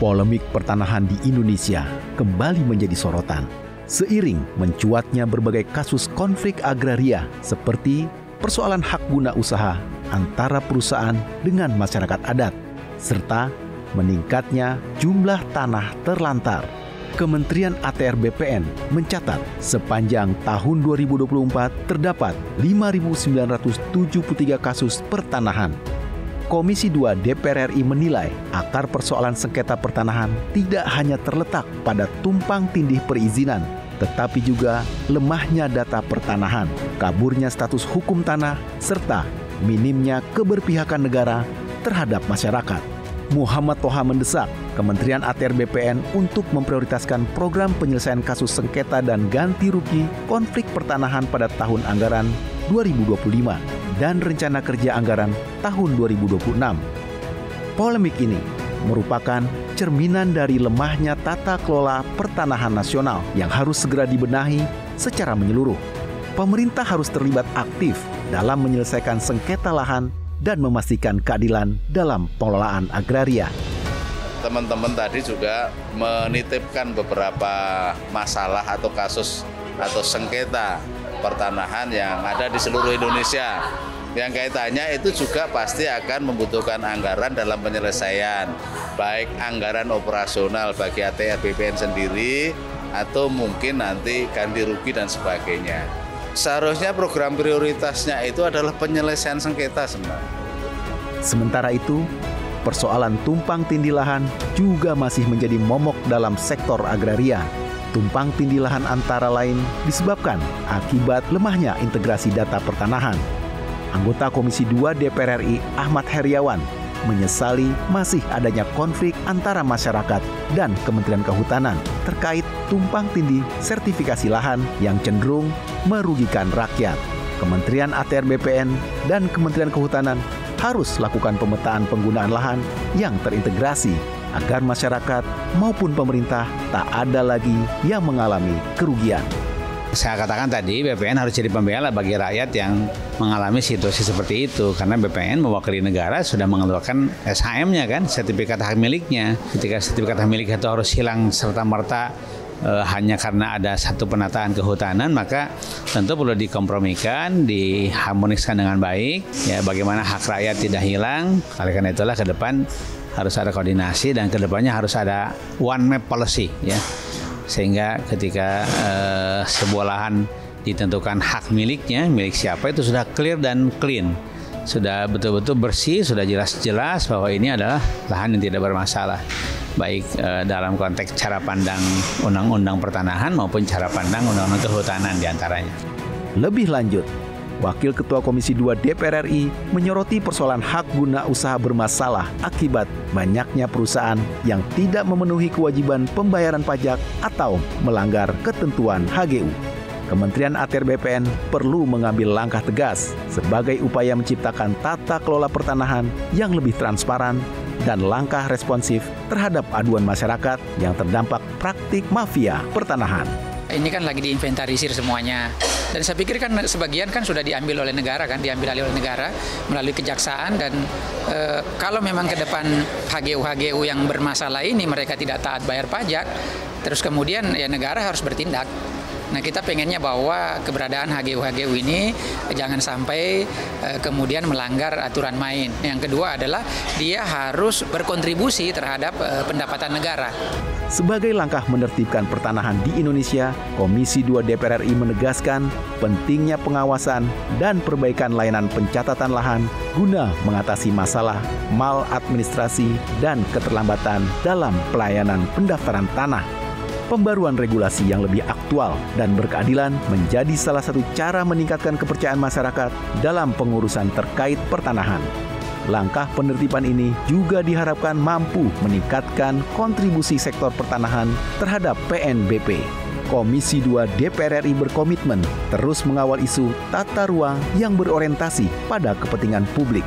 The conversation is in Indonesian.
Polemik pertanahan di Indonesia kembali menjadi sorotan seiring mencuatnya berbagai kasus konflik agraria seperti persoalan hak guna usaha antara perusahaan dengan masyarakat adat, serta meningkatnya jumlah tanah terlantar. Kementerian ATR BPN mencatat sepanjang tahun 2024 terdapat 5.973 kasus pertanahan. Komisi 2 DPR RI menilai akar persoalan sengketa pertanahan tidak hanya terletak pada tumpang tindih perizinan, tetapi juga lemahnya data pertanahan, kaburnya status hukum tanah, serta minimnya keberpihakan negara terhadap masyarakat. Muhammad Toha mendesak Kementerian ATR BPN untuk memprioritaskan program penyelesaian kasus sengketa dan ganti rugi konflik pertanahan pada tahun anggaran 2025 dan rencana kerja anggaran tahun 2026. Polemik ini merupakan cerminan dari lemahnya tata kelola pertanahan nasional yang harus segera dibenahi secara menyeluruh. Pemerintah harus terlibat aktif dalam menyelesaikan sengketa lahan dan memastikan keadilan dalam pengelolaan agraria. Teman-teman tadi juga menitipkan beberapa masalah atau kasus atau sengketa pertanahan yang ada di seluruh Indonesia. Yang kaitannya itu juga pasti akan membutuhkan anggaran dalam penyelesaian, baik anggaran operasional bagi ATR BPN sendiri atau mungkin nanti ganti rugi dan sebagainya. Seharusnya program prioritasnya itu adalah penyelesaian sengketa sebenarnya. Sementara itu, persoalan tumpang tindih lahan juga masih menjadi momok dalam sektor agraria. Tumpang tindih lahan antara lain disebabkan akibat lemahnya integrasi data pertanahan. Anggota Komisi 2 DPR RI Ahmad Heriawan menyesali masih adanya konflik antara masyarakat dan Kementerian Kehutanan terkait tumpang tindih sertifikasi lahan yang cenderung merugikan rakyat. Kementerian ATR BPN dan Kementerian Kehutanan harus lakukan pemetaan penggunaan lahan yang terintegrasi agar masyarakat maupun pemerintah tak ada lagi yang mengalami kerugian. Saya katakan tadi BPN harus jadi pembela bagi rakyat yang mengalami situasi seperti itu, karena BPN mewakili negara sudah mengeluarkan SHM-nya kan, sertifikat hak miliknya. Ketika sertifikat hak milik itu harus hilang serta-merta hanya karena ada satu penataan kehutanan, maka tentu perlu dikompromikan, diharmoniskan dengan baik, ya, bagaimana hak rakyat tidak hilang. Oleh karena itulah ke depan harus ada koordinasi dan ke depannya harus ada one map policy, ya. Sehingga ketika sebuah lahan ditentukan hak miliknya, milik siapa, itu sudah clear dan clean. Sudah betul-betul bersih, sudah jelas-jelas bahwa ini adalah lahan yang tidak bermasalah. Baik dalam konteks cara pandang undang-undang pertanahan maupun cara pandang undang-undang kehutanan diantaranya. Lebih lanjut, Wakil Ketua Komisi 2 DPR RI menyoroti persoalan hak guna usaha bermasalah akibat banyaknya perusahaan yang tidak memenuhi kewajiban pembayaran pajak atau melanggar ketentuan HGU. Kementerian ATR BPN perlu mengambil langkah tegas sebagai upaya menciptakan tata kelola pertanahan yang lebih transparan dan langkah responsif terhadap aduan masyarakat yang terdampak praktik mafia pertanahan. Ini kan lagi diinventarisir semuanya. Dan saya pikir kan sebagian kan sudah diambil oleh negara kan, diambil alih oleh negara melalui kejaksaan, dan kalau memang ke depan HGU yang bermasalah ini mereka tidak taat bayar pajak, terus kemudian ya negara harus bertindak. Nah, kita pengennya bahwa keberadaan HGU ini jangan sampai kemudian melanggar aturan main. Yang kedua adalah dia harus berkontribusi terhadap pendapatan negara. Sebagai langkah menertibkan pertanahan di Indonesia, Komisi 2 DPR RI menegaskan pentingnya pengawasan dan perbaikan layanan pencatatan lahan guna mengatasi masalah maladministrasi dan keterlambatan dalam pelayanan pendaftaran tanah. Pembaruan regulasi yang lebih aktual dan berkeadilan menjadi salah satu cara meningkatkan kepercayaan masyarakat dalam pengurusan terkait pertanahan. Langkah penertiban ini juga diharapkan mampu meningkatkan kontribusi sektor pertanahan terhadap PNBP. Komisi 2 DPR RI berkomitmen terus mengawal isu tata ruang yang berorientasi pada kepentingan publik.